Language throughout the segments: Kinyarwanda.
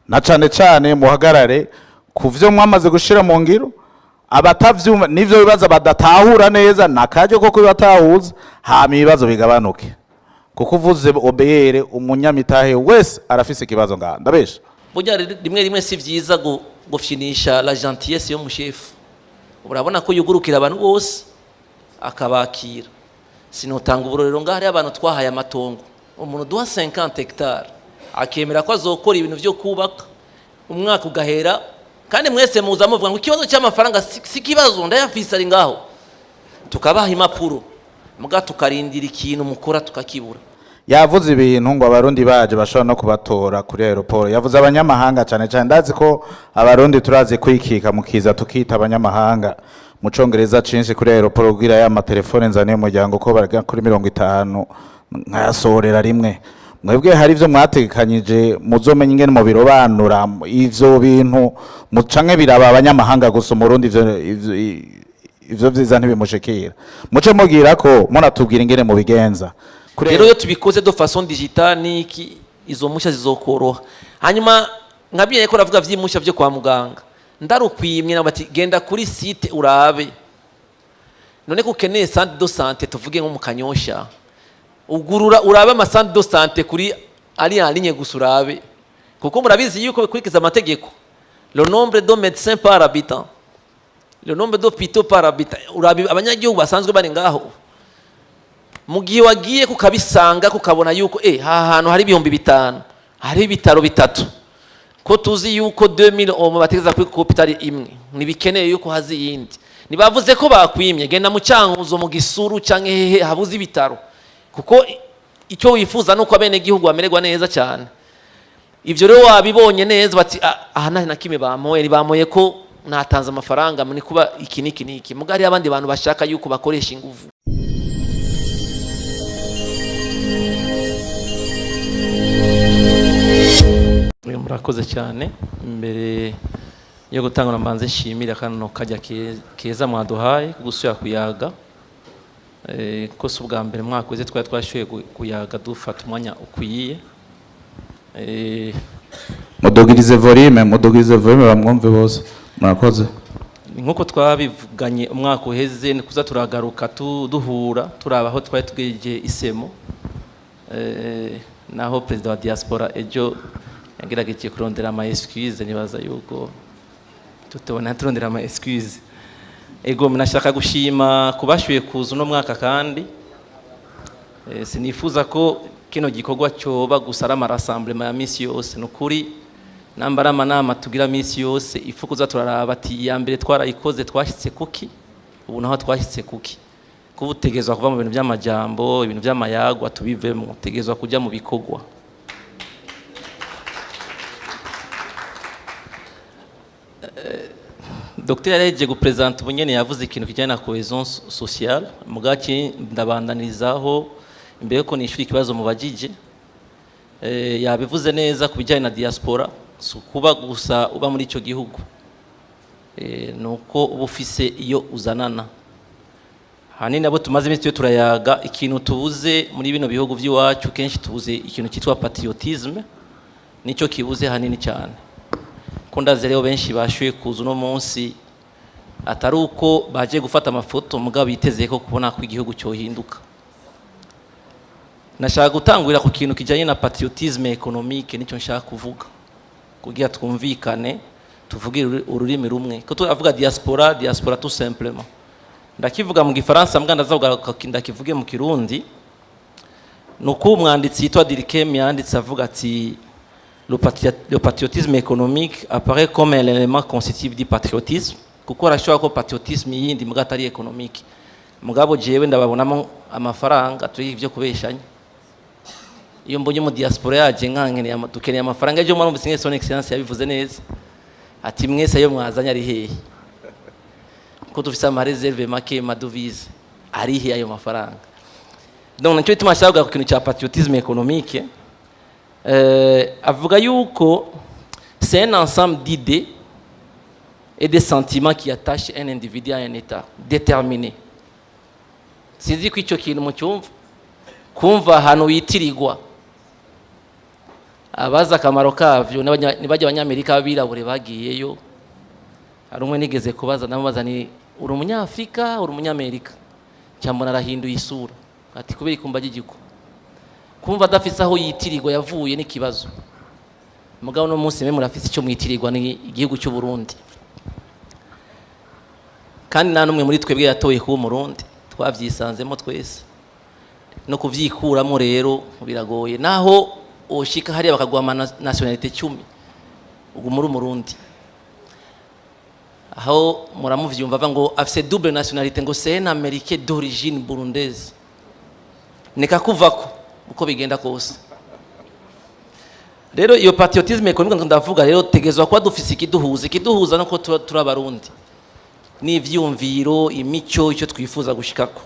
na cane cane muhagarare kuvyo mwamaze gushira mu ngiro abatavyumva nivyo bibaza badatahura neza nakaje ko kubatahuza hama ibibazo bigabanuke kuko uvuze obeyere umunyamitahe wese arafise ikibazo ngaha ndabesha burya rimwe si vyiza gufyinisha la gentillesse yo mushefu urabona ko yugurukira abantu bose akabakira sinotanga uburorero ngaha hari abantu twahaye amatongo umuntu duha 50 hectares akemera ko azokora ibintu vyo kubaka umwaka ugahera kandi mwese muza muvuga ngo ikibazo cy'amafaranga si kibazo ndayafise ari ngaho tukabaha impapuro muga tukarindira ikintu mukora tukakibura yavuze ibintu ngo abarundi baje bashobora no kubatora kuri aeroport yavuze abanyamahanga cyane cyane ndazi ko abarundi turazi kwikika mukiza tukita abanyamahanga mu congereza cinshi kuri aeroport kugira ya amatelefone nzane umuryango ko baraga kuri 50 nkayasorera rimwe mwebwe hari ivyo mwategekanyije muzomenya ingene mu birobanura ivyo bintu mucanke biraba abanyamahanga gusa umurundi ivyo vyiza ntibimushikira muce mugira ko munatubwira ingene mu bigenza rero iyo tubikoze de façon digitale niki izo musha zizokoroha hanyuma nkabiye ko ravuga vyimusha vyo kwa muganga ndarukwimye nabati genda kuri site urabe none ko ukeneye centre de santé tuvuge nko mu Kanyosha ugurura urabe ama centre de santé kuri ari en ligne gusurabe kuko murabizi yuko bikurikiza amategeko le nombre de médecins par habitant le nombre d'hôpitaux par habitant urabe abanyagihugu basanzwe bari ngaho mugihe wagiye kukabisanga kukabona yuko hantu hari 500 hari ibitaro bitatu ko tuzi yuko 2000 omo bategeza ku hospital imwe nibikeneye yuko hazi yindi nibavuze ko bakwimye genda mu Cankuzo mu Gisuru canke hehe habuze ibitaro kuko icyo wifuza nuko abene gihugu bamererwa neza cyane ivyo rero wabibonye neza bati aha na kimwe bamoye ko natanze amafaranga muri kuba iki mugari abandi bantu bashaka yuko bakoresha inguvu murakoze cyane mbere yo gutangura mbanze nshimira kano kajya keza mwaduhaye gusubira kuyaga ko si ubwa mbere mwakoze twashoboye kuyaga dufata umwanya ukwiye mudogirize volume bamwumve bose murakoze nkuko twabivuganye umwaka uheze ni kuza turagaruka duhura turabaho twari twigiye isemo naho president wa diaspora ejo yagerageje kurondera ama excuse nibaza yuko tutobona turondera ama excuse ego mnashaka gushima kubashuye kuza no mwaka kandi sinifuza ko kino gikorwa cyoba gusara ama rassemblement ya misi yose nukuri nambara amanama tugira misi yose ifukuza turaraba ati ya mbere twarayikoze twashitse kuki ubu naho twashitse kuki kubutegezwa kuva mu bintu by'amajambo ibintu by'amayagwa tubivemo tegezwa kujya mu bikogwa Dr. Yareje gupresenta ubunyene yavuze ikintu kijyanye na cohesion sociale mugaki ndabandanirizaho imbere ko nishuri ikibazo mu bagije yabivuze neza kubijyanye na diaspora sukuba gusa uba muri ico gihugu nuko ubufise iyo uzanana hanini abo tumaze iminsi turayaga ikintu tubuze muri bino bihugu by'iwacu kenshi tubuze ikintu cyitwa patriotisme nico kibuze hanini cyane kundaze rero benshi bashuye kuza no munsi atari uko baje gufata amafoto mugabo biteze ko kubona ko igihugu cyo hinduka nashaka gutangurira ku kintu kijanye na patriotisme économique nico nshaka kuvuga kugira twumvikane tuvuge ururimi rumwe ko tuvuga diaspora tout simplement ndakivuga mu gifaransa mbwa ndazavuga ndakivuge mu kirundi nuko umwanditsi yitwa Dirkem yanditse avuga ati le patriotisme économique apparaît comme un élément constitutif du patriotisme kuko arashobora ko patriotisme yindi mbwa atari économique mugabo jewe ndababonamo amafaranga turi ivyo kubeshanya iyo mbonye mu diaspora yaje nkankeneye dukeneye amafaranga ejo mwana musinge son excellence yabivuze neza ati mwese ayo mwazanya ari hehe ko dufise ama reserve make madovize ari hehe ayo mafaranga donc nicyo bituma ashaka ku kintu cya patriotisme économique avuga yuko c'est un ensemble d'idées et de sentiments qui attachent un individu à un état déterminé sizi ko icyo kintu mu cyumva kumva hano witirirwa abaza akamaro kavyo nibajya abanyamerika babirabure bagiyeyo. Hari umwe nigeze kubaza namubaza ni uri umunyafrika uri umunyamerika, cyambona arahinduye isura ati kubera ikumba gigiko kumva adafise aho yitirirwa yavuye n'ikibazo. Mugabo no munsi mwe murafise icyo mwitirirwa ni igihugu cy'u Burundi, kandi nta numwe muri twebwe yatoye kuba umurundi, twavyisanzemo twese no kuvyikuramo rero biragoye. Naho oshika hariya bakaguha nationalité 10 ugu muri umurundi, aho muramuvyumva ngo afise double nationalité ngo c'est un américain d'origine burundaise, nika kuvako uko bigenda kose. Rero iyo patriotisme économique ndavuga rero tegezwa kwa dufise ikiduhuza nuko turabarundi n'ivyumviro imico icyo twifuza gushikako.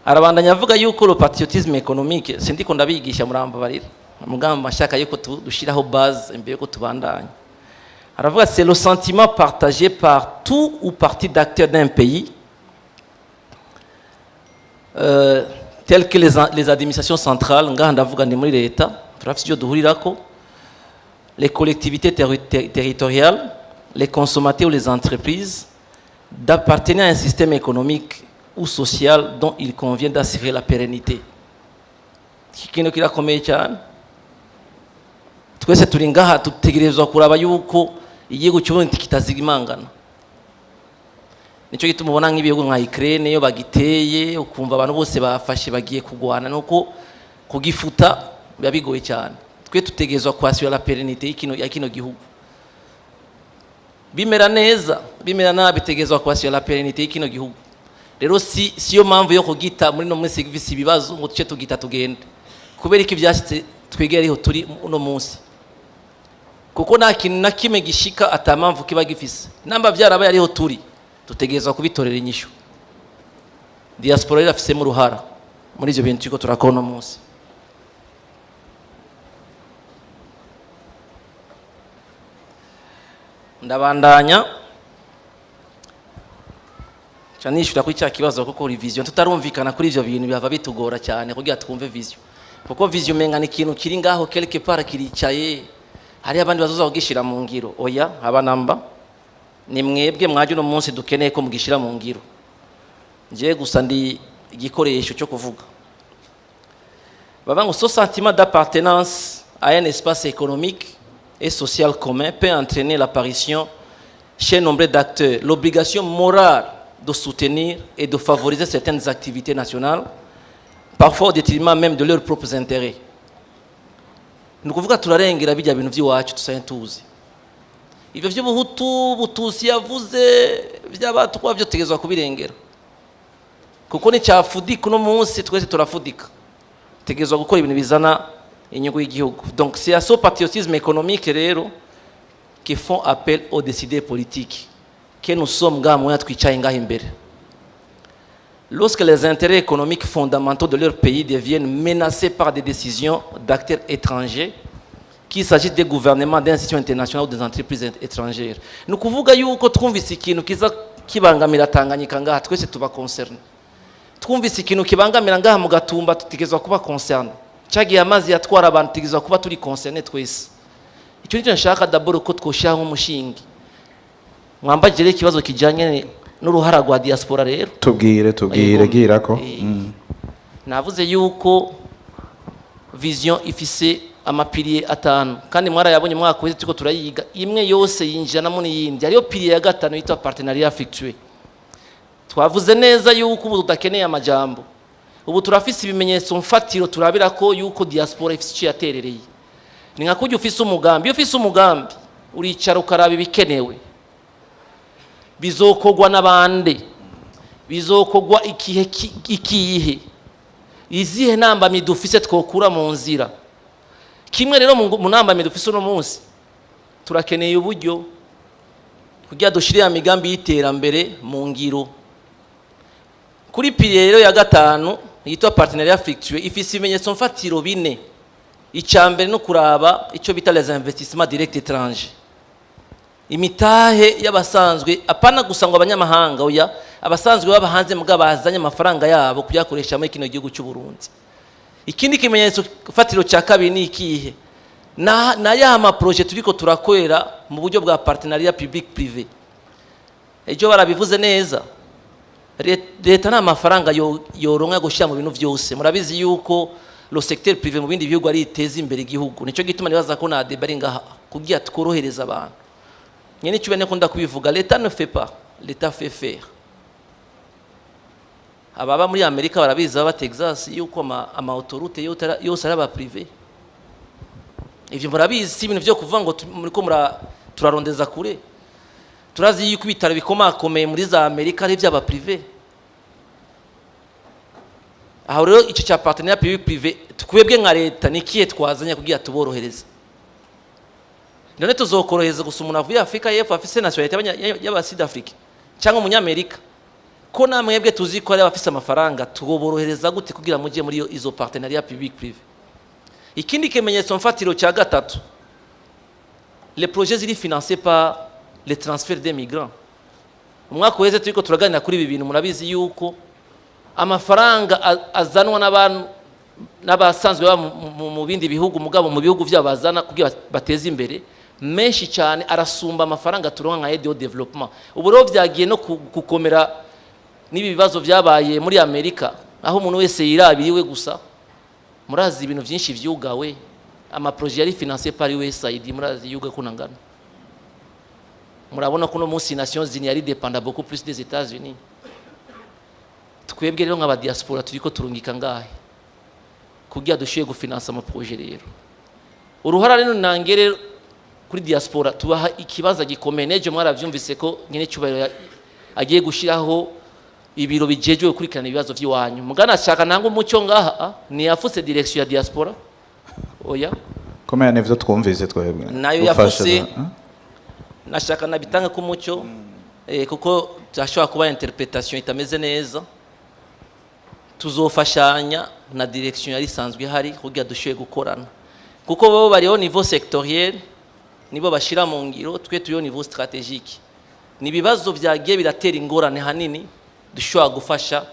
Arabandanya avuga yuko le patriotisme économique sindiko ndabigisha muramba barira mugamba mashaka yuko dushiraho base imbere ko tubandanya. Aravuga c'est le sentiment partagé par tout ou partie d'acteurs d'un pays tels que les administrations centrales, ngaha ndavuga ni muri leta turafite icyo duhurirako, les collectivités territoriales, les consommateurs ou les entreprises, d'appartenir à un système économique ou social dont il convient d'assurer la pérennité. Ikintu kirakomeye cyane, twese turi ngaha tutegerezwa kuraba yuko igihugu cy'uburundi kitazigimangana. Nico gituma ubona nk'ibihugu nka Ukraine yo bagiteye ukumva abantu bose bafashe bagiye kugwana, nuko kugifuta biba bigoye cyane. Twe tutegerezwa kwasura la pérennité y'ikino gihugu. Bimera neza bimera nabi tegerezwa kwasura la pérennité y'ikino gihugu. Rero siyo mpamvu yo kugita muri no munsi service ibibazo ngo tuce tugita tugende, kubera iki byashitse twegeriho turi uno munsi, kuko nta kintu na kimwe gishika atampamvu kiba gifise. Namba byarabaye ariho turi tutegerezwa kubitorera inyishu. Diaspora irafise mu ruhara muri ivyo bintu tuko turakora uno munsi. Ndabandanya canishura kuri cya kibazo kuko uri vision tutarumvikana kuri ivyo bintu byava bitugora cyane kugira twumve vision, kuko vision menga ni ikintu kiri ngaho quelque part kiricaye, hari abandi bazoza kugishira mu ngiro. Oya abanamba ni mwebwe mwaje no munsi dukeneye ko mugishira mu ngiro, ngiye gusa ndi igikoresho cyo kuvuga. Baba ngo ce sentiment d'appartenance à un espace économique et social commun peut entraîner l'apparition chez nombre d'acteurs l'obligation morale de soutenir et de favoriser certaines activités nationales, parfois au détriment même de leurs propres intérêts. Ni kuvuga turarengera bijya bintu by'iwacu tusantuzi. Ivyo by'ubuhutu butusi yavuze by'abatu kwa byo tegezwa kubirengera, kuko ni cyafudika no munsi twese turafudika, tegezwa gukora ibintu bizana inyungu y'igihugu. Donc c'est à ce patriotisme économique rero qui font appel aux décideurs politiques que nous sommes gamwe twicaye ngaho imbere. Lorsque les intérêts économiques fondamentaux de leur pays deviennent menacés par des décisions d'acteurs étrangers, qu'il s'agisse des gouvernements, d'institutions internationales ou des entreprises étrangères, nous kuvuga yuko twumvise ikintu kiza kibangamira Tanganyika ngaha twese tuba concerne, twumvise ikintu kibangamira ngaha mu Gatumba tutigezwa kuba concerne, cyagiye amazi yatwara abantu tutigezwa kuba turi concerne twese. Icyo nicyo nshaka d'abord ko twoshaho umushingi. Mwambagire ikibazo kijanye n'uruhara rwa diaspora rero. Tubwire gira ko. Navuze yuko vision ifise amapiriye atanu, kandi mwarayabonye mwaka wese tuko turayiga, imwe yose yinjirana n'iyindi. Hariyo piriye ya gatanu yitwa partenariat affectueux. Twavuze neza yuko ubu tudakeneye amajambo, ubu turafise ibimenyetso mfatiro turabira ko yuko diaspora ifise icyo yaterereye. Ni nka kujya ufise umugambi, iyo ufise umugambi uricara ukaraba ibikenewe, bizokogwa n'abande, bizokogwa ikihe, izihe nambamye dufise twokura mu nzira. Kimwe rero mu nambamye dufise uno munsi turakeneye uburyo kugira dushire ya migambi y'iterambere mu ngiro. Kuri pilier rero ya gatanu yitwa partenariat affectueux ifise ibimenyetso mfatiro bine. Icyambere no kuraba icyo bita les investissements directs étrangers, imitahe y'abasanzwe apana gusa ngo abanyamahanga, oya abasanzwe baba hanze muga bazanye amafaranga yabo kuyakoresha muri kino gihugu cy'u Burundi. Ikindi kimenyetso fatiro cya kabiri ni ikihe? na ya ma projet turiko turakorera mu buryo bwa partenariat public privé. Ejo barabivuze neza, leta nta mafaranga yoronka gushira mu bintu byose. Murabizi yuko le secteur privé mu bindi bihugu ari iteza imbere igihugu. Nico gituma nibaza ko na debari ngaha kugira tworohereza abantu. Nyene cyo bene kunda kubivuga, leta ne fait pas, leta fait faire. Ababa muri Amerika barabizi, aba Texas yuko ama autorité yose araba privé. Ivyo murabizi si ibintu byo kuvuga ngo muriko turarondeza kure. Turazi yuko ibitaro bikomakomeye muri za Amerika ari by'aba privé. Aho rero icyo cya partenariat public privé twebwe nka leta nikiye twazanya kugira tuborohereza. None tuzokorohereza gusa umuntu avuye Afrika y'Epfo afise nationalité y'aba Sud Afrique cyangwa umunyamerika, ko namwebwe tuzi ko ari abafise amafaranga, tuborohereza gute kugira mujye muri izo partenariat public privé. Ikindi kimenyetso mfatiro cya gatatu, les projets ziri financés par les transferts des migrants. Umwaka weze turiko turaganira kuri ibi bintu, murabizi yuko amafaranga azanwa n'abantu n'abasanzwe mu bindi bihugu, mugabo mu bihugu by'abazana kugira bateze imbere menshi cyane arasumba amafaranga turonka nka aide au développement. Ubu rero byagiye no gukomera n'ibibazo byabaye muri Amerika, aho umuntu wese yirabiriwe gusa. Murazi ibintu byinshi vyugawe, ama projet yari financé par USAID, murazi yuga kunangana. Murabona ko no munsi Nations Unies yari dépend beaucoup plus des États-Unis. Twebwe rero nk'aba diaspora turiko turungika ngahe kugira dushiye gufinansa ama projet rero. Uruhara rero nangere kuri diaspora tubaha ikibaza gikomeye. Neje mwaravyumvise ko nyene cyubahiro agiye gushiraho ibiro bijejwe gukurikirana ibibazo by'iwanyu. Mugana shaka nango umucyo ngaha ni yafuse direction ya diaspora. Oya komeye n'ivyo twumvise twebwe nayo yafuse. Nashaka nabitanga ku mucyo kuko cyashobora kuba interpretation itameze neza. Tuzofashanya na direction yari sanzwe hari kugira dushoye gukorana, kuko bo bari au niveau sectoriel, nibo bashira mu ngiro, twe turi au niveau stratégique. Ni bibazo byagiye biratera ingorane hanini, dushobora gufasha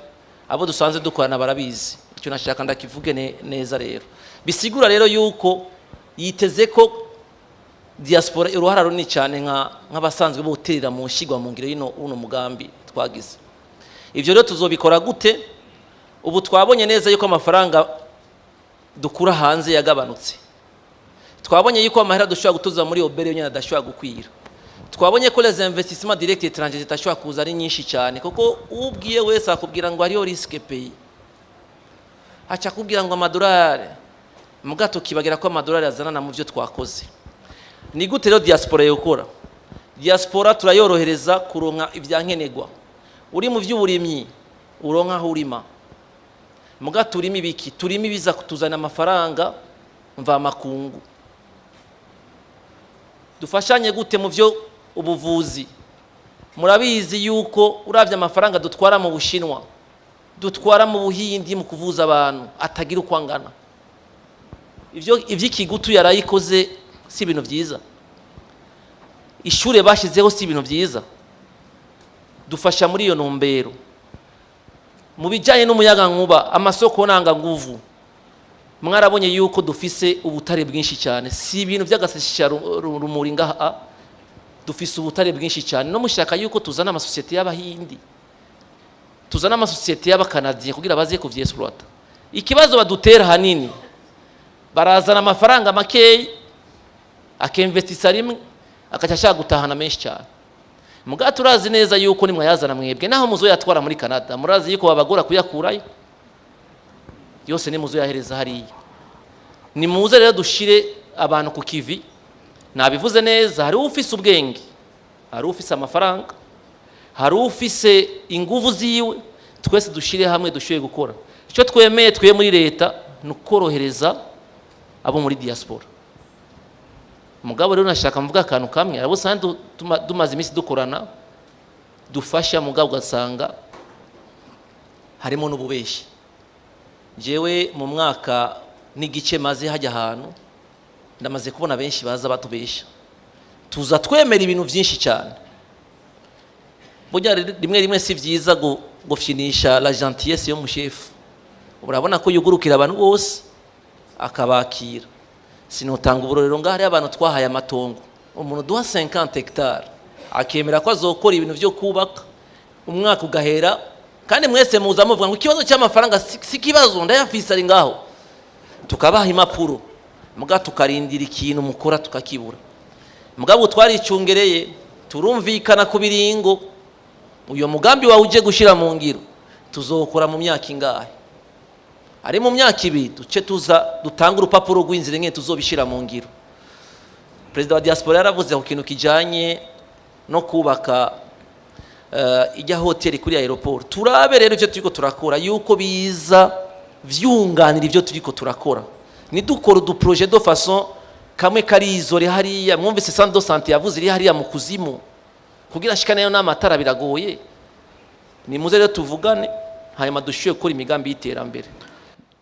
abo dusanze dukorana barabizi. Icyo nashaka ndakivuge neza rero, bisigura rero yuko yiteze ko diaspora uruhara runini cyane nk'abasanzwe boterera mu nshigwa mu ngiro uno mugambi twagize. Ivyo rero tuzobikora gute? Ubu twabonye neza yuko amafaranga dukura hanze yagabanutse. Twabonye yuko amahera dushobora gutuza muri obere nyine adashobora gukwira. Twabonye ko les investissements directs étrangers zitashobora kuza ari nyinshi cyane, kuko ubwiye wese akubwira ngo hariyo risque pays. Acha kubwira ngo amadolari, mugato kibagira ko amadolari azanana mu byo twakoze. Ni gute rero diaspora yokora? Diaspora turayorohereza kuronka ibyankenegwa. Uri mu by'uburimyi uronka aho urima. Muga turimi ibiki? Turimi biza kutuzana amafaranga mva makungu. Dufashanye gute mu byo ubuvuzi? Murabizi yuko uravye amafaranga dutwara mu Bushinwa, dutwara mu Buhindi mu kuvuza abantu atagira uko angana. Ivy'ikigutu yarayikoze si ibintu byiza. Ishure bashizeho si ibintu byiza. Dufasha muri iyo nombero. Mu bijanye n'umuyaga nkuba, amasoko nanga nguvu, mwarabonye yuko dufise ubutare bwinshi cyane. Si ibintu by'agaseshisha rumuri ngaha, dufise ubutare bwinshi cyane. No mushaka yuko tuzana amasosiyete y'Abahindi, tuzana amasosiyete y'Abakanadiye kugira baze kuvyexploiter. Ikibazo badutera hanini, barazana amafaranga makeyi akemvestisa rimwe akachashaka gutahana menshi cyane. Muga turazi neza yuko nimwe yazana mwebwe naho muzo yatwara muri Canada, murazi yuko babagora kuyakurayo yose, ni muzo yahereza hariya. Ni muze rero dushire abantu ku kivi. Nabivuze neza, hari ufise ubwenge, hari ufise amafaranga, hari ufise inguvu ziwe, twese dushire hamwe dushoye gukora. Icyo twemeye twe muri leta nukorohereza abo muri diaspora. Mugabo rero nashaka mvuga akantu kamwe, abo sandi dumaze imisi dukorana dufasha, mugabo gasanga harimo n'ububeshi. Jewe mu mwaka n'igice maze hajya ahantu ndamaze kubona benshi baza batubesha. Tuza twemera ibintu byinshi cyane. Burya rimwe si byiza gufyinisha la gentillesse yo mu chef. Urabona ko yugurukira abantu bose akabakira. sinotanga uburorero ngaho hari abantu twahaye amatongo, umuntu duha 50 hectares akemera ko azokora ibintu byo kubaka, umwaka ugahera kandi mwese muza muvuga ngo ikibazo cy'amafaranga si kibazo ndayafise ari ngaho, tukabaha impapuro muga tukarindira ikintu mukora tukakibura. Mugabo twaricungereye turumvikana ku biringo, uyo mugambi wawe uje gushira mu ngiro tuzokora mu myaka ingahe, ari mu myaka 2 duce tuza dutanga urupapuro rw'inzira nke tuzobishira mu ngiro. Perezida wa diaspora yaravuze ku kintu kijanye no kubaka ijya hoteli kuri aeroport. Turabe rero ivyo turiko turakora yuko biza vyunganira ivyo turiko turakora, nidukora du projet de façon kamwe karizore hariya, mwumvise centre de santé yavuze iri hariya mu kuzimu, kugira shikane n'amatara biragoye. Ni muze rero tuvugane hanyuma dushuye gukora imigambi y'iterambere.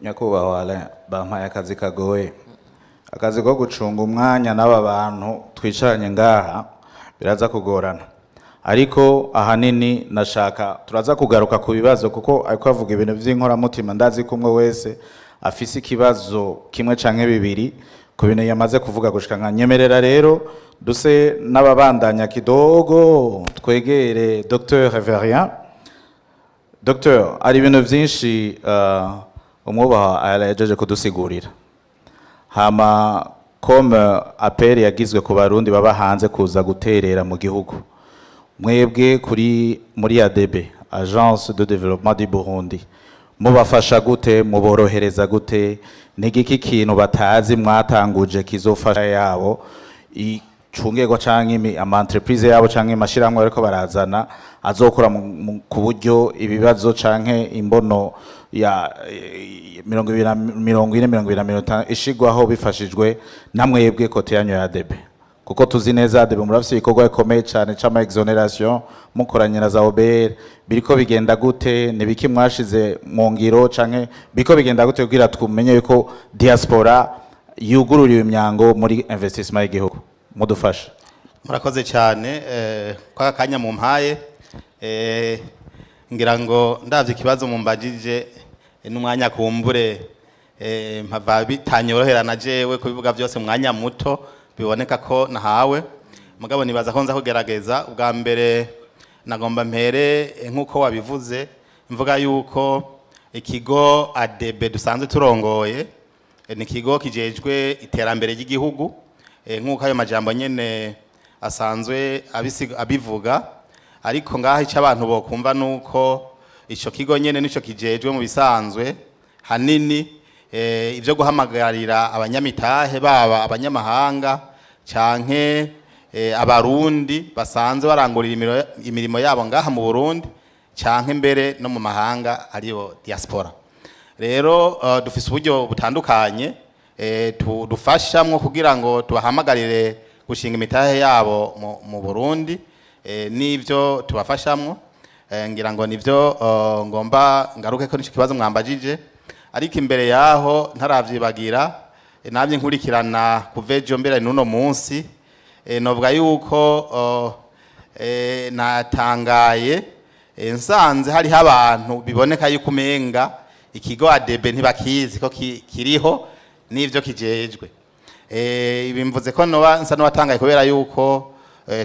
Nyakubahwa Alain, bampaye akazi kagoye, akazi ko gucunga umwanya n'aba bantu twicaranye ngaha biraza kugorana, ariko ahanini nashaka turaza kugaruka ku bibazo kuko ariko avuga ibintu by'inkoramutima. Ndazi ko umwe wese afise ikibazo kimwe canke bibiri ku bintu yamaze kuvuga gushika nka nyemerera. Rero duse n'ababandanya kidogo twegere Dr Reverien. Docteur, ari ibintu byinshi umwubaha yajeje kudusigurira, hama comme appel yagizwe ku barundi baba hanze kuza guterera mu gihugu, mwebwe kuri muri ADB, Agence de Développement du Burundi, mubafasha gute, muborohereza gute, nigiki kintu batazi mwatanguje kizofasha yabo icungego canke ama entreprise yabo canke mashiramwe ariko barazana azokora ku buryo ibibazo canke imbono ya 2040 ishigwaho bifashijwe namwebwe kote yanyu ya ADB, kuko tuzi neza ADB murafise ibikorwa bikomeye cyane c'ama exoneration mukoranye na za OBR. Biriko bigenda gute, nibiki mwashize mu ngiro canke biko bigenda gute kugira twumenye yuko diaspora yugururiwe imyango muri investissement y'igihugu? Mudufasha. Murakoze cyane kwa kanya mu mpaye, ngira ngo ndavye ikibazo mumbajije n'umwanya kumbure mpava bitanyorohera na jewe kubivuga byose mwanya muto biboneka ko nahawe, mugabo nibaza ko nza kugerageza. Ubwa mbere nagomba mpere nkuko wabivuze, mvuga yuko ikigo ADB dusanzwe turongoye ni ikigo kijejwe iterambere ry'igihugu, nkuko ayo majambo nyene asanzwe abivuga. Ariko ngaho icyo abantu bokumva nuko ico kigo nyene nico kijejwe mu bisanzwe hanini ivyo guhamagarira abanyamitahe baba abanyamahanga canke abarundi basanzwe barangurira imirimo yabo ngaha mu Burundi canke mbere no mu mahanga ariyo diaspora. Rero dufise uburyo butandukanye dufashamwo kugira ngo tubahamagarire gushinga imitahe yabo mu Burundi, n'ivyo tubafashamwo. Ngira ngo nivyo ngomba ngaruke ko nico kibazo mwambajije. Ariko imbere yaho ntaravyibagira, namye nkurikirana kuvejo mbere n'uno munsi, novuga yuko natangaye nsanze hari abantu biboneka yuko umenga ikigo ADB ntibakizi ko kiriho n'ivyo kijejwe. Ibi mvuze ko noba nsa n'abatangaye kubera yuko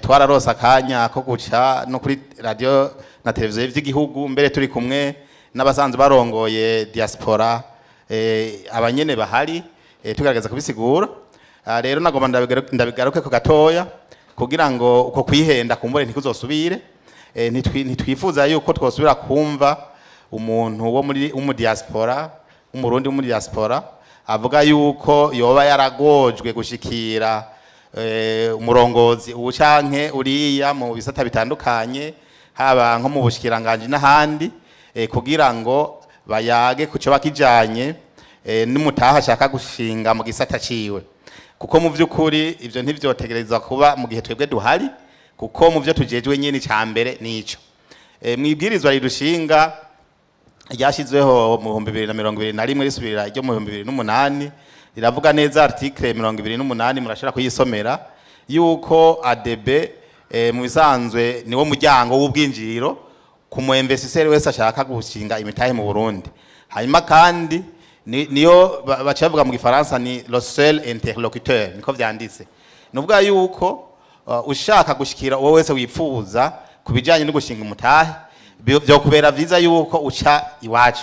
twararosa akanya ko guca no kuri radio na televiziyo by'igihugu, mbere turi kumwe n'abasanzwe barongoye diaspora abanyene bahari tugaragaza kubisigura. Rero nagomba ndabigaruke ko gatoya kugira ngo uko kwihenda kumbure ntikuzosubire. Ntitwifuza yuko twosubira kumva umuntu wo muri diaspora, umurundi wo muri diaspora avuga yuko yoba yaragojwe gushikira umurongozi ubucanke uriya mu bisata bitandukanye, haba nko mu bushikiranganje n'ahandi, kugira ngo bayage kuco bakijanye n'umutaha ashaka gushinga mu gisata ciwe. Kuko mu vy'ukuri ivyo ntivyotegerezwa kuba mu gihe twebwe duhari, kuko mu vyo tujejwe nyene cyambere nico. Mwibwirizwa ridushinga ryashizweho mu 2021 risubira ryo mu 2008 riravuga neza article 28 murashira kuyisomera yuko ADB mu bisanzwe niwo muryango w'ubwinjiriro ku mu investisseur wese ashaka gushinga imitahe mu Burundi. Hanyuma kandi niyo bacavuga mu gifaransa ni le seul interlocuteur niko vyanditse nuvuga yuko ushaka gushikira uwo wese wipfuza kubijanye no gushinga umutahe byo kubera vyiza yuko uca iwacu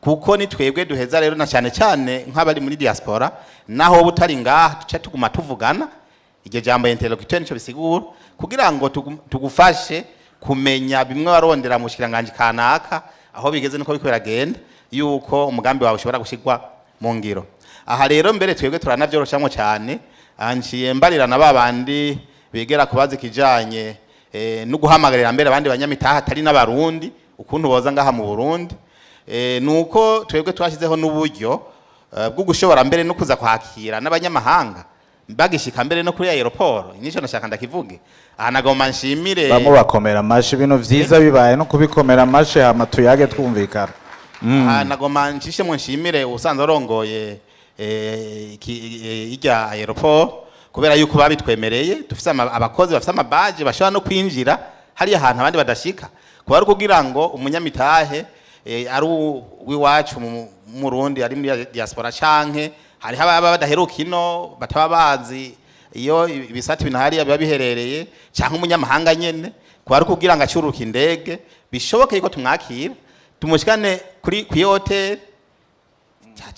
kuko ni twebwe duheza rero na cyane cyane nk'abari muri diaspora naho butari ngaha tuca tuguma tuvugana iryo jambo interlocuteur nico bisigura kugira ngo tugufashe kumenya bimwe warondera mu shikiranganje kanaka aho bigeze niko biko biragenda yuko umugambi wawe ushobora gushigwa mu ngiro aha rero mbere twebwe turanavyoroshamwe cyane anciye mbarira na babandi bigera kubaza kijanye no guhamagarira mbere abandi banyamitaha atari n'abarundi ukuntu boza ngaha mu Burundi nuko twebwe twashizeho n'uburyo bwo gushobora mbere no kuza kwakira n'abanyamahanga bagishika mbere no kuri aeroport nico nashaka ndakivuge aha nagoma nshimire bamwe bakomera amashi ibintu vyiza bibaye no kubikomera amashi hama tuyage twumvikana nagoma nshishemwe nshimire usanze arongoye irya aeroport kubera yuko babitwemereye dufise abakozi bafise amabaje bashobora no kwinjira hari ahantu abandi badashika kuba ari kugira ngo umunyamitahe ari wiwacu mu Burundi ari muri diaspora canke hari ababa badaheruka ino bataba bazi iyo ibisati binahari biba biherereye canke umunyamahanga nyene kuba ari kugira ngo acuruka indege bishoboke yuko tumwakira tumushikane kuri hotel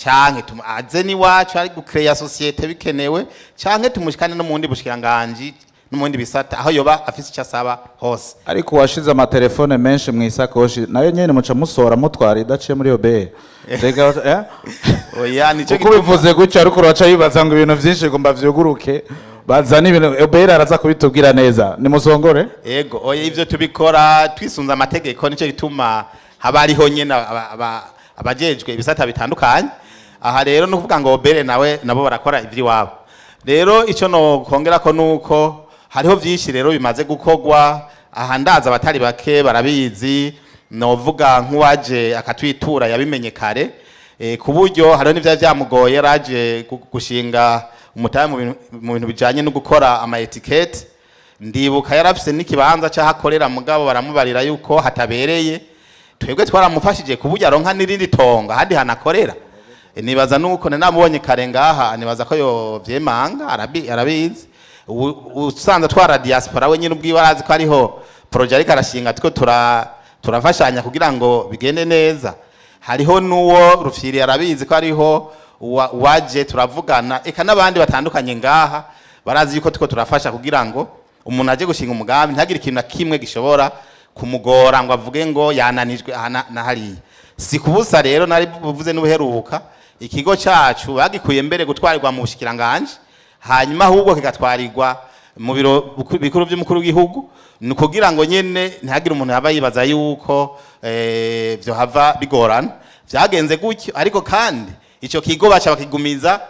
canke tumaze ni wacu ari gucreate societe bikenewe canke tumushikane no mundi bushikiranganje no mundi bisata aho yoba afise cyasaba hose ariko washize ama telefone menshi mu isakoshi nayo nyene muca musora mutwara idaciye muri OBE rega oya nico kuko bivuze gutyo ariko uraca yibaza ngo ibintu vyinshi ngo mbavyuguruke bazana ibintu OBE araza kubitubwira neza ni musongore yego oya ivyo tubikora twisunza amategeko nico gituma haba ariho nyene abajejwe ibisata bitandukanye aha rero no kuvuga ngo OBE nawe nabo barakora ivyi wabo rero ico no kongera ko nuko hariho vyinshi rero bimaze gukogwa aha ndaza abatari bake barabizi novuga nk'uwaje akatwitura yabimenye kare ku buryo hariho n'ivya vyamugoye raje gushinga umutahe mu bintu bijanye no gukora ama etiquette ndibuka yarafise n'ikibanza cyahakorera mugabo baramubarira yuko hatabereye twebwe twaramufashije ku buryo aronka n'irindi tonga handi hanakorera nibaza nuko namubonye kare ngaha nibaza ko yo vyemanga arabizi usanze twara diaspora we nyine ubwiwe arazi ko ariho projet ariko arashinga tiko turafashanya kugira ngo bigende neza hariho nuwo rufyiri arabizi ko ariho waje turavugana eka nabandi batandukanye ngaha barazi yuko tiko turafasha kugira ngo umuntu aje gushinga umugambi ntagire ikintu na kimwe gishobora kumugora ngo avuge ngo yananijwe na hariya si kubusa rero nari buvuze n'ubuheruka ikigo cyacu bagikuye mbere gutwarirwa mu bushikiranganje hanyuma ahubwo kigatwarirwa mu biro bikuru by'umukuru w'igihugu ni kugira ngo nyene ntihagire umuntu yaba yibaza yuko byo hava bigorana vyagenze gutyo ariko kandi ico kigo baca bakigumiza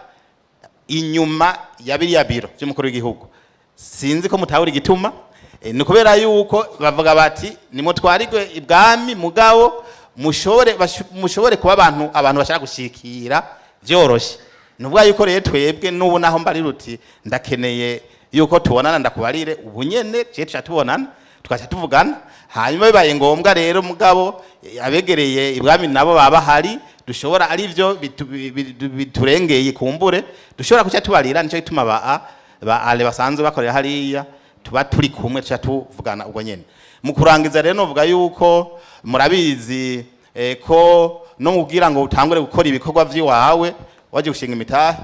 inyuma ya biriya biro by'umukuru w'igihugu sinzi ko mutahura igituma ni kubera yuko bavuga bati nimutwarirwe ibwami mugabo mushobore kuba abantu bashaka gushikira vyoroshe nuvuga yuko rero twebwe nubu naho mbari ruti ndakeneye yuko tubonana ndakubarire ubu nyene je tubonana tukaca tuvugana hanyuma bibaye ngombwa rero mugabo abegereye ibwami nabo baba hari dushobora ari byo biturengeye kumbure dushobora kuca tubarira nico gituma ba ale basanzwe bakorera hariya tuba turi kumwe tuca tuvugana ubwo nyene mu kurangiza rero novuga yuko murabizi ko no kugira ngo utangure gukora ibikorwa vyiwawe waje gushinga imitahe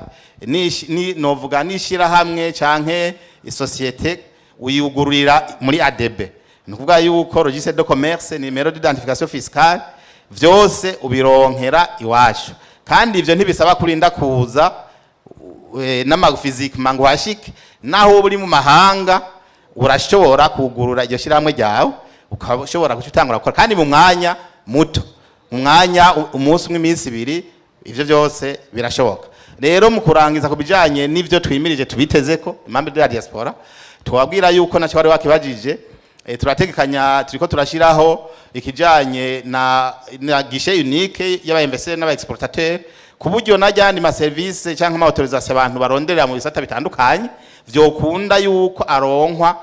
novuga nishira hamwe canke isosiyete uyugururira muri ADB nukuvuga yuko registre de commerce numero d'identification fiscale vyose ubironkera iwacu kandi ivyo ntibisaba kurinda kuza n'amafizike mangu hashike naho uri mu mahanga urashobora kugurura iryo shiramwe ryawe ukashobora gucutangura gukora kandi mu mwanya muto mu mwanya umunsi umwe iminsi ibiri ivyo byose birashoboka rero mu kurangiza kubijanye n'ivyo twimirije tubitezeko impambe de la diaspora twabwira yuko naco bari wakibajije turategekanya turiko turashiraho ikijanye na guichet unique y'aba investisseurs n'aba exportateurs ku buryo najyandi ma service canke ama autorisation abantu baronderera mu bisata bitandukanye vyokunda yuko aronkwa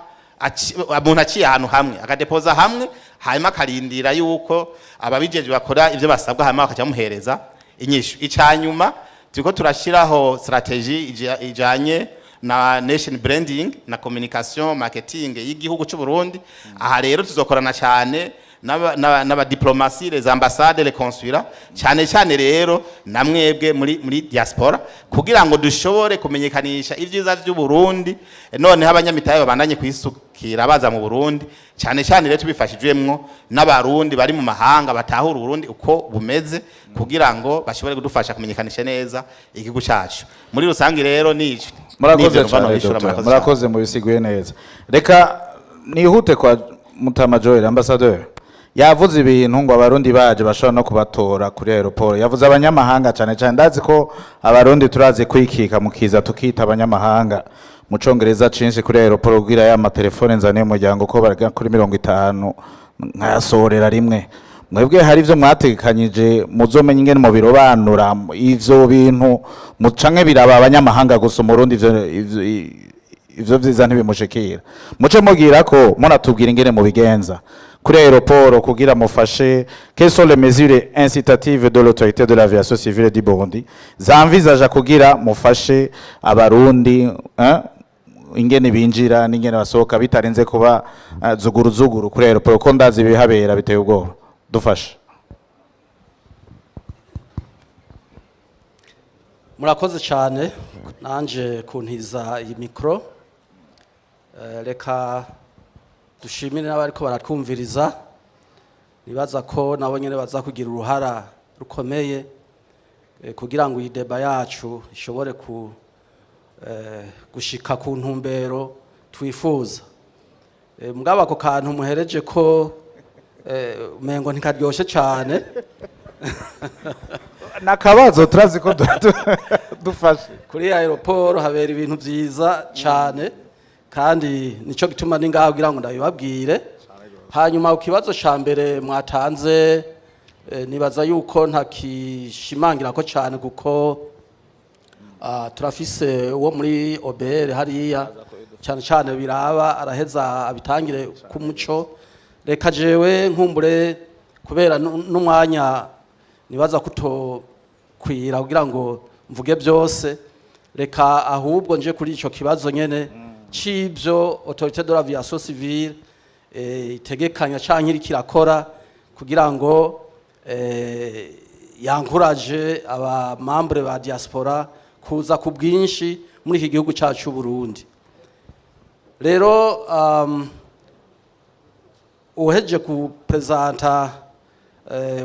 umuntu aciye ahantu hamwe akadepoza hamwe hanyuma akarindira yuko ababijeje bakora ivyo basabwa hanyuma bakaca muhereza inyishu. Icanyuma turiko turashiraho strategy ijanye na nation branding na communication marketing y'igihugu cy'u Burundi. Aha rero tuzokorana cyane n'aba diplomasi les ambassades les consulats cyane rero namwebwe muri diaspora kugira ngo dushobore kumenyekanisha ivyiza by'u Burundi none abanyamitahe babandanye kwisukira baza mu Burundi cyane rero tubifashijwemwo n'abarundi bari mu mahanga batahura Burundi uko bumeze kugira ngo bashobore kudufasha kumenyekanisha neza igihugu cyacu. Muri rusangi rero nico murakoze mu bisiguye neza. Reka nihute kwa Mutama Joel ambassadeur yavuze ibintu ngo abarundi baje bashobora no kubatora kuri aeroport. Yavuze abanyamahanga cyane ndazi ko abarundi turazi kwikika mukiza tukita abanyamahanga mu congereza cinshi kuri aeroport kugira ya amatelefone nzane umuryango ko baraga kuri 50 nkayasorera rimwe. Mwebwe hari ivyo mwategekanyije muzomenye ingene mu birobanura ivyo bintu mucanke biraba abanyamahanga gusa mu Burundi ivyo vyiza ntibimushikira muce mugira ko munatubwira ingene mu bigenza kuri aéroport kugira mufashe quelles sont les mesures incitatives de l'autorité de l'aviation civile du Burundi zanvisaje kugira mufashe abarundi ingene binjira n'ingene basohoka bitarenze kuba zuguru kuri aéroport ko ndazi bihabera biteye ubwoba dufashe. Murakoze cyane nanje kuntiza iyi mikro. Reka dushimire n'abariko baratwumviriza nibaza ko nabo nyene baza kugira uruhara rukomeye kugira ngo iyi deba yacu ishobore gushika ku ntumbero twifuza. Mugabo ako kantu muhereje ko mengo ntikaryoshe cyane nakabazo turazi ko dufashe kuri aeroport habera ibintu byiza cyane kandi nico gituma ningaho kugira ngo ndabibabwire. Hanyuma ukibazo ca mbere mwatanze nibaza yuko ntakishimangira ko cyane kuko turafise uwo muri OBR hariya cyane biraba araheza abitangire ku muco. Reka jewe nkumbure kubera n'umwanya nibaza kutokwira kugira ngo mvuge byose, reka ahubwo nje kuri ico kibazo nyene c'ivyo autorité de l'aviation civile itegekanya canke kirakora kugira ngo yankuraje aba membre ba diaspora kuza ku bwinshi muri iki gihugu cyacu Burundi. Rero uheje ku presenta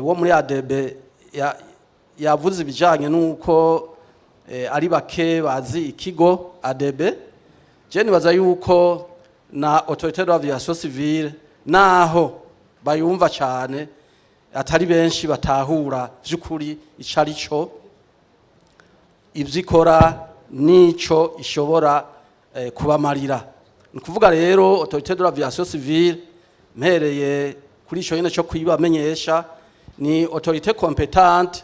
wo muri ADB yavuze ibijanye nuko ari bake bazi ikigo ADB. Je nibaza yuko na autorité de l'aviation civile naho bayumva cyane atari benshi batahura by'ukuri icarico ivyikora nico ishobora kubamarira. Nikuvuga rero autorité de l'aviation civile mpereye kuri ico nyene cyo kwibamenyesha ni autorité compétente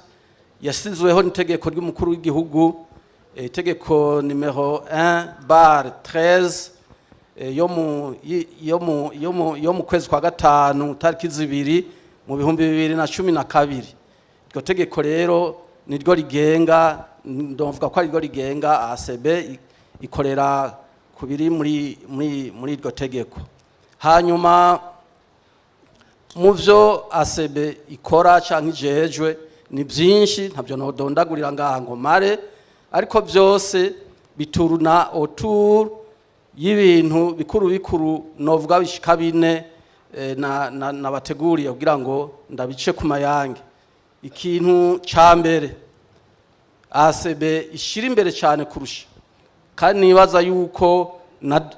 yasizweho n'itegeko ry'umukuru w'igihugu itegeko numero 1/13 yo mu kwezi kwa gatanu tariki 2 mu 2012. Iryo tegeko rero niryo rigenga ndumvuga ko ari ryo rigenga ACB ikorera kubiri muri iryo tegeko. Hanyuma muvyo ACB ikora canke ijejwe ni byinshi ntabyo nodondagurira ngaha ngo mare, ariko byose bituruna autour y'ibintu bikuru novuga bishika bine na bateguriye kugira ngo ndabice ku mayange. Ikintu ca mbere ACB ishira imbere cyane kurusha kandi nibaza yuko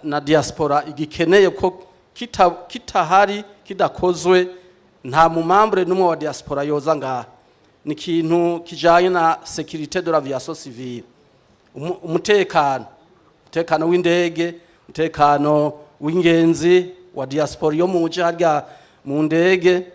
na diaspora igikeneye ko kitahari kidakozwe nta mumambre numwe wa diaspora yoza ngaha. Ni ikintu kijanye na sécurité de l'aviation civile, umutekano w'indege, umutekano w'ingenzi wa diaspora yo muje harya mu ndege,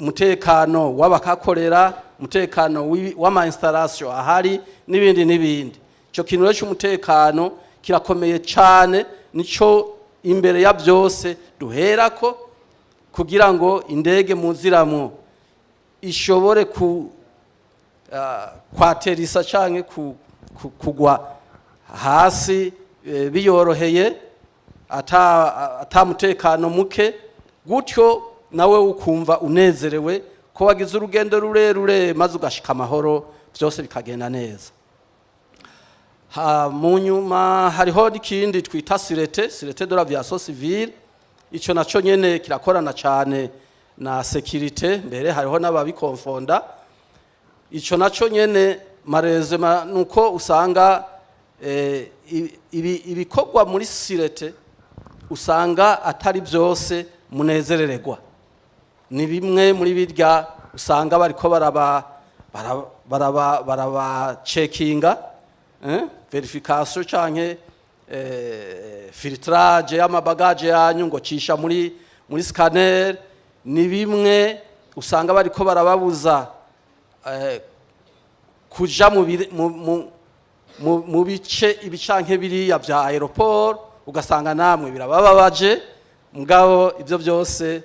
umutekano w'abakakorera, umutekano w'ama installation ahari n'ibindi. Ico kintu rero cy'umutekano kirakomeye cyane, nico imbere ya byose duherako kugira ngo indege muziramo ishobore kwaterisa canke kugwa hasi biyoroheye ata mutekano muke, gutyo nawe ukumva unezerewe ko wagize urugendo rurerure maze ugashika amahoro, byose bikagenda neza. Mu nyuma hariho n'ikindi twita sirete de l'aviation civile. Ico naco nyene kirakorana cyane na sécurité, mbere hariho n'ababikonfonda. Ico naco nyene marezema nuko usanga ibikorwa muri sirete usanga atari byose munezerererwa. Ni bimwe muri birya usanga bariko baraba checkinga, verification canke filtrage y'amabagaje yanyu ngo cisha muri scanner. Ni bimwe usanga bariko barababuza kuja mu bice ibicanke biriya vya aeroport, ugasanga namwe birababaje. Mugabo ivyo byose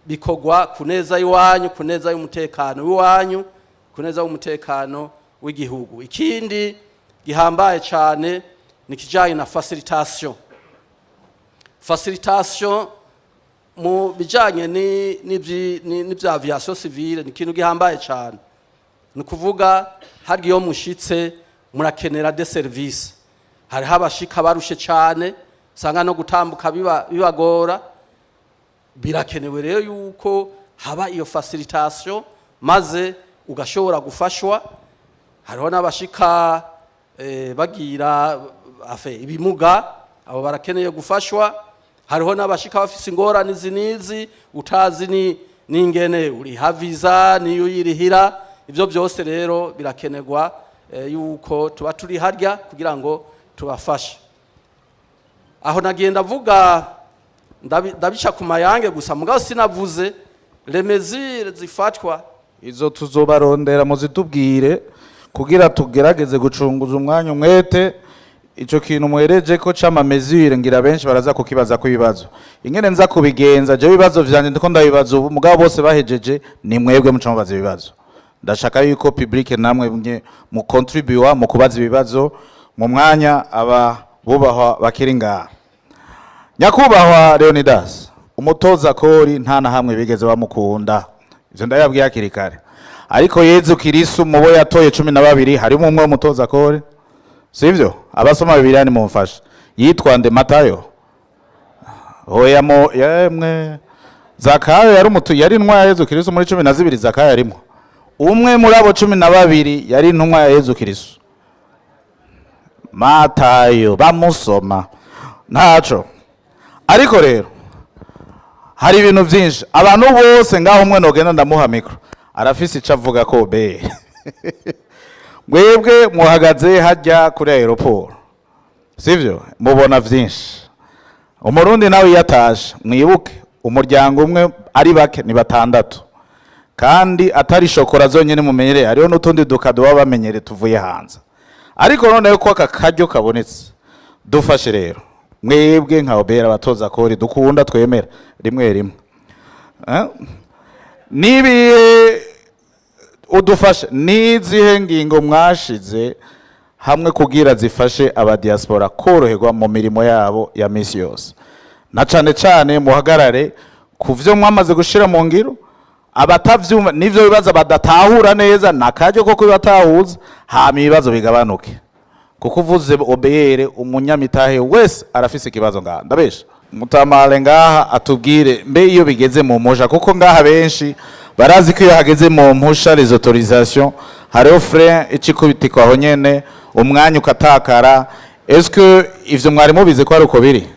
bikogwa kuneza iwanyu, kuneza y'umutekano w'iwanyu, kuneza y'umutekano w'igihugu. Ikindi gihambaye cyane ni kijanye na facilitation mu bijanye n'ivya aviation civile. Ni ikintu gihambaye cyane, ni kuvuga hagiye mushitse murakenera de service. Hariho abashika barushe cyane, usanga no gutambuka bibagora. Birakenewe rero yuko haba iyo facilitation maze ugashobora gufashwa. Hariho n'abashika bagira ibimuga, abo barakeneye gufashwa. Hariho n'abashika bafise ingorane zinizi utazi n'ingene uriha visa niyo yirihira. Ivyo byose rero birakenerwa yuko tuba turi harya kugira ngo tubafashe. Aho nagenda avuga ndabica ku mayange gusa, mugabo sinavuze remezire zifatwa. Izo tuzobarondera muzitubwire kugira tugerageze gucunguza umwanya umwete. Ico kintu muhereje ko cama mesure ngira benshi baraza kukibaza ko ibibazo ingene nza kubigenza. Je ibibazo vyanje ndiko ndabibaza ubu, mugabo bose bahejeje ni mwebwe muca mubaza ibibazo. Ndashaka yuko public namwe mu contribute mu kubaza ibibazo mu mwanya aba bubahwa bakiri ngaha. Nyakubahwa Leonidas, umutoza kori nta na hamwe bigeze bamukunda, ivyo ndayabwiye akiri kare. Ariko Yezu Kristo mubo yatoye 12 harimo umwe umutoza kori, sivyo? Abasoma Bibiliya ni mumfasha. Yitwa nde? Matayo? Oya yemwe Zakayo yari intumwa ya Yezu Kristo muri 12. Zakayo yarimo umwe muri abo 12 yari intumwa ya Yezu Kristo. Matayo bamusoma ntaco. Ariko rero hari ibintu byinshi abantu bose ngaho umwe nogenda ndamuha mikro arafise ico avuga ko be mwebwe muhagaze hajya kuri aeroport, sivyo? Mubona vyinshi. Umurundi nawe yatashe, mwibuke umuryango umwe ari bake ni 6, kandi atari shokora zonyene mumenyere, hariho n'utundi dukado baba bamenyere tuvuye hanze. Ariko none ko aka karyo kabonetse, dufashe rero mwebwe nka obera batoza kori dukunda twemera rimwe nibi udufashe nizihe ngingo mwashize hamwe kugira zifashe aba diaspora koroherwa mu mirimo yabo ya misi yose, na cane muhagarare kuvyo mwamaze gushira mu ngiro. Abatavyumva nivyo bibaza badatahura neza nakaryo ko kubatahuza hama ibibazo bigabanuke, kuko uvuze obere umunyamitahe wese arafise ikibazo ngaha. Ndabesha mutamale ngaha atubwire mbe iyo bigeze mu moja, kuko ngaha benshi barazi ko iyo hageze mu mpusha les autorisations hariho frein icikubitikwa aho nyene umwanya ukatakara. Est-ce que ivyo mwari mubize ko ari uko biri?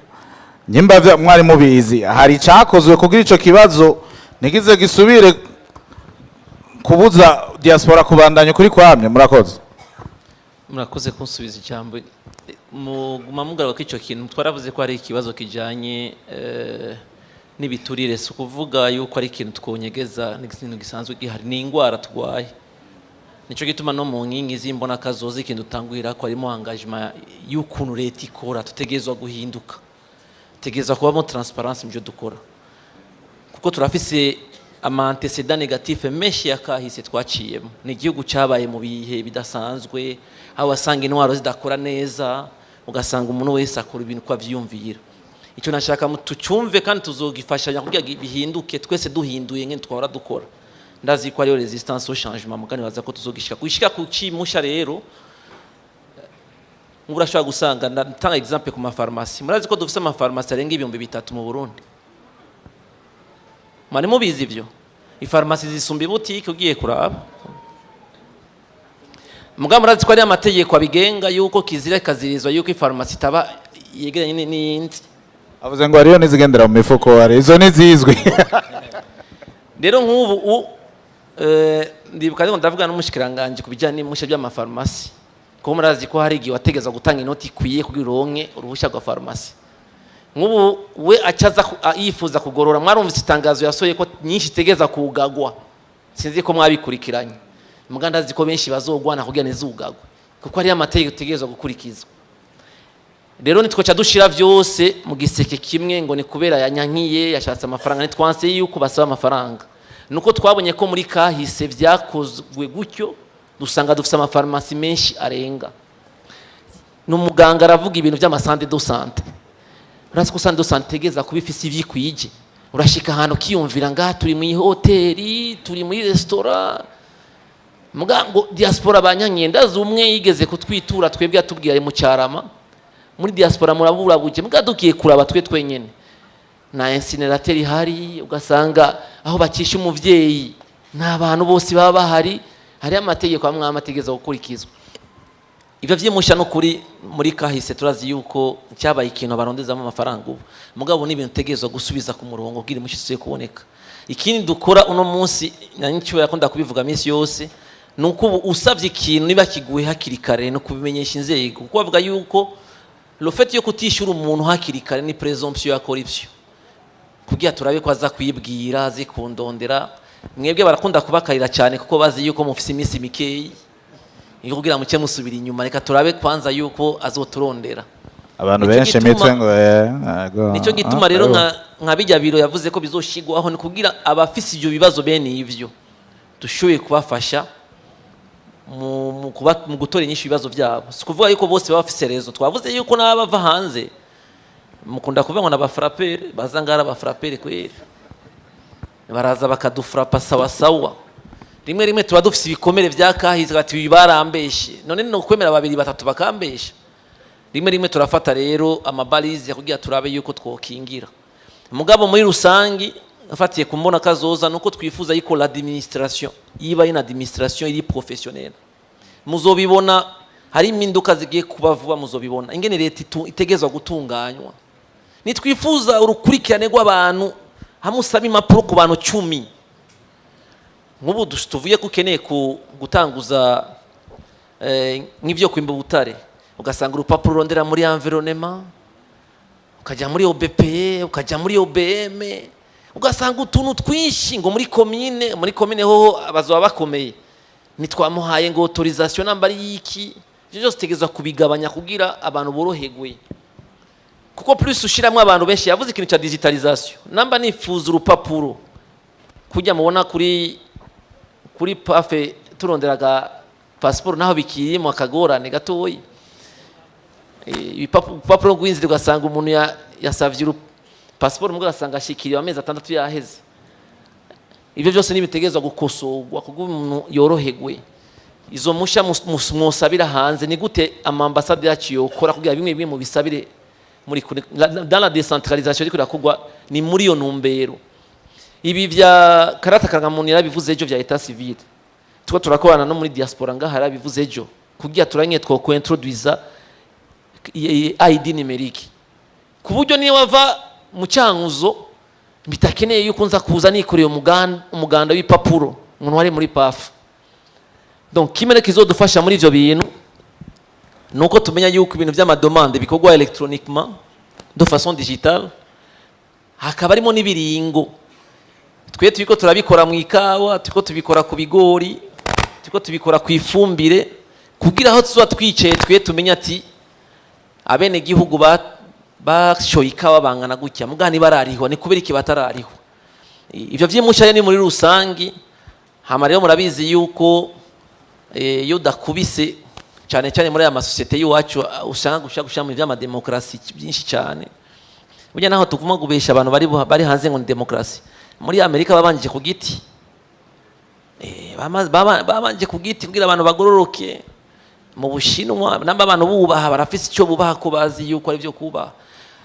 Nyimba mwari mubizi hari cyakozwe kugira ico kibazo nigize gisubire kubuza diaspora kubandanya kuri kwamye? Murakoze kunsubiza ijambo. Muguma mugaruka ico kintu twaravuze ko ari ikibazo kijanye n'ibiturire, si kuvuga yuko ari ikintu twonyegeza n'ikintu gisanzwe gihari, ni ingwara tugwaye. Nico gituma no mu nkingi zimbona kazoza ikintu utangwira ko arimo engagement y'ukuntu leta ikora, tutegezwa guhinduka, tegezwa kuba mo transparence mu byo dukora, kuko turafise ama antecedent negatif menshi yakahise twaciyemo. Ni igihugu cyabaye mu bihe bidasanzwe, aho wasanga intwaro zidakora neza, ugasanga umuntu wese akora ibintu kwa vyumvira. Icyo nashaka tucyumve kandi tuzogifashanya kugira bihinduke, twese duhinduye nge twahora dukora. Ndazi ko ariyo resistance au changement, mugani baza ko tuzogishika kushika ku cimusha rero. Ngurashobora gusanga ndatanga example ku mafarmasi. Murazi ko dufite amafarmasi arenga 3,000 mu Burundi. Mane mubizi ivyo. Ifarmasi zisumba boutique ugiye kuraba. Mugabo murazi ko ari amategeko abigenga yuko kizira kazirizwa yuko ifarmasi taba yegeranye n'indi. Avuze ngo ariyo nizigendera mu mifuko wari izo nizizwi. Rero nk'ubu ndibuka ngo ndavuga n'umushikiranganje kubijyanye n'imusha by'amafarmasi. Ko murazi ko hari igihe wategeza gutanga inoti ikwiye kugira uronke uruhushya rwa farmasi. Nk'ubu we acaza yifuza kugorora, mwarumvise itangazo yasoye ko nyinshi tegeza kugagwa. Sinzi ko mwabikurikiranye. Muganda azi ko benshi bazogwana kugira nizugagwa. Kuko ari amategeko tegeza gukurikizwa. Rero nitwo cadushira vyose mu giseke kimwe ngo ni kubera yanyankiye yashatse amafaranga, nitwanse yuko basaba amafaranga. Nuko twabonye ko muri kahise vyakozwe gutyo, dusanga dufite amafarmasi menshi arenga. N'umuganga aravuga ibintu by'amasante do sante. Urasi ko sante do sante tegeza kubifise ivyikwije. Urashika ahantu kiyumvira ngaha turi mu hoteli, turi muri restaurant. Mugango diaspora banyankiye ndazi umwe yigeze kutwitura twebwe atubwiye mu Cyarama. Muri diaspora murabura buje mugadukiye kuraba twe twenyene. Na incinerateur ihari ugasanga aho bakisha umuvyeyi n'abantu bose baba bahari. Hari amategeko amwe amategeza gukurikizwa. Ivyo vyimusha no kuri muri kahise turazi yuko cyabaye ikintu barondezamo amafaranga ubu. Mugabo ni ibintu tegezwa gusubiza ku murongo kugira imushitse kuboneka. Ikindi dukora uno munsi nanyicyo yakunda kubivuga minsi yose nuko usavye ikintu niba kiguye hakiri kare no kubimenyesha inzego. Kuko bavuga yuko le fait yo kutishura umuntu hakiri kare ni presumption ya corruption. Kugira turabe ko aza kwibwira zikundondera. Mwebwe barakunda kubakarira cyane kuko bazi yuko mufise iminsi mikeyi iyo kugira muke musubira inyuma, reka turabe kwanza yuko azoturondera. Abantu benshi mitwe ngo nico gituma rero nka bijya biro yavuze ko bizoshigwaho ni kugira abafise ibyo bibazo bene ivyo dushoboye kubafasha mu gutora inyishu ibibazo byabo. Sikuvuga yuko bose bafise rezo, twavuze yuko n'abava hanze mukunda kuvuga ngo n'abafrappere bazangara abafrappere kweri baraza bakadufrapa sawa sawa. Rimwe tuba dufise ibikomere vya kahise ati bibarambeshe, none no kwemera 2-3 bakambesha. Rimwe turafata rero amabalize kugira turabe yuko twokingira. Mugabo muri rusangi afatiye kumbona kazoza nuko twifuza yuko l'administration iba ina administration iri professionnelle. Muzobibona hari impinduka zigiye kuba vuba, muzobibona ingene leta itegezwa gutunganywa. Nitwifuza urukurikirane rw'abantu hamusaba impapuro ku bantu 10. Nk'ubu tuvuye ko ukeneye gutanguza nk'ivyo kwimba butare, ugasanga urupapuro rondera muri environnement, ukajya muri OBPE, ukajya muri OBM, ugasanga utuntu twinshi ngo muri commune ho abazoba bakomeye nitwamuhaye ngo autorisation namba ari yiki. Ivyo byose tegezwa kubigabanya kugira abantu borohegwe, kuko plus ushiramwe abantu benshi. Yavuze ikintu cha digitalisation, namba nifuza urupapuro kujya mubona kuri pafe turonderaga passport naho bikiri mu akagorane gatoyi. Ibipapuro gwinzira ugasanga umuntu yasavye passport mugabo asanga ashikiriye amezi 6 yaheze. Ivyo byose nibitegezwa gukosorwa kuko umuntu yorohegwe. Izo musha musabira hanze ni gute amambasade yacu yokora kugira bimwe mu bisabire muri dans la décentralisation ariko rakugwa ni muri yo numbero. Ibi vya karata karangamuntu yarabivuze ejo vya etat civil, tuko turakorana no muri diaspora ngaha yarabivuze ejo kugira turanye two introduiza ID numerique ku buryo niyo wava mu cyanguzo bitakeneye yuko nza kuza nikoreye umuganda w'ipapuro umuntu wari muri PAF. Donc kimene kizodufasha muri ivyo bintu nuko tumenya yuko ibintu by'amadomande bikorwa electroniquement de façon digitale, hakaba arimo nibiringo. Twe tubiko turabikora mu ikawa, tuko tubikora ku bigori, tuko tubikora ku ifumbire kugira aho tuzo twicaye twe tumenya ati abene gihugu bashoye ikawa bangana gutya mugani barariho ni kubera iki batarariho. ivyo vy'imusha ni muri rusangi. Hama rero murabizi yuko iyo udakubise cyane cyane muri aya masosiyete y'iwacu usanga gushaka mu vy'amademokrasi byinshi cyane. Burya naho tuvuma gubesha abantu bari hanze ngo ni demokrasi. Muri Amerika babanje ku giti. Babanje ku giti kugira abantu bagororoke. Mu Bushinwa namba abantu bubaha barafise icyo bubaha ko bazi yuko ari byo kubaha.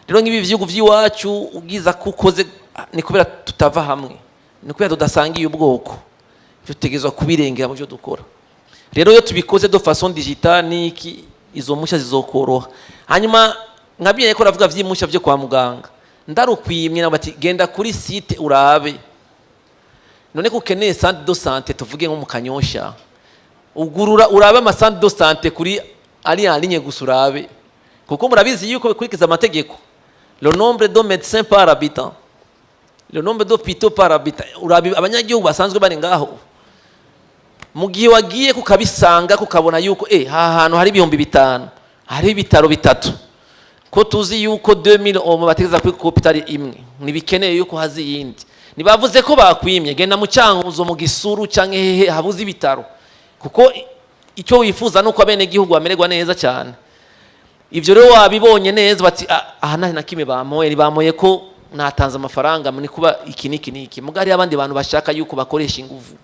Rero nk'ibi vyugu vy'iwacu ugiza kukoze ni kubera tutava hamwe. Ni kubera tudasangiye ubwoko. Tutegezwa kubirengera mu byo dukora. Rero iyo tubikoze de façon digitale niki izo musha zizokoroha. Hanyuma nkabwiye ko ravuga vy'imusha byo kwa muganga. Ndarukwimye nabati genda kuri site urabe. None kukeneye centre de santé tuvuge nko mu Kanyosha. Ugurura urabe ama centre de santé kuri ali en ligne gusurabe. Kuko murabizi yuko bikurikiza amategeko. Le nombre de médecins par habitant. Le nombre d'hôpitaux par habitant. Urabe abanyagihugu basanzwe bari ngaho. Mu gihe wagiye kukabisanga kukabona yuko hantu hari ibihumbi 5 hari ibitaro bitatu ko tuzi yuko 2000 bategeza kuri hopitali imwe nibikeneye yuko hazi yindi nibavuze ko bakwimye genda mu Cyanguzo mu Gisuru canke hehe habuze ibitaro kuko icyo wifuza nuko abene gihugu bamererwa neza cyane. Ivyo rero wabibonye neza bati aha na kimwe bamoye ko natanze amafaranga muri kuba iki mugari abandi bantu bashaka yuko bakoresha inguvu.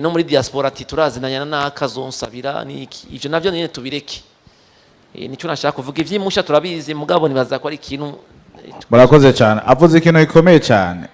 No muri diaspora ati turazinanya n'akazonsabira niki ivyo navyo nyene tubireke. Nico nashaka kuvuga ivy'imusha turabizi mugabo nibaza ko ari ikintu murakoze cyane avuze ikintu gikomeye cyane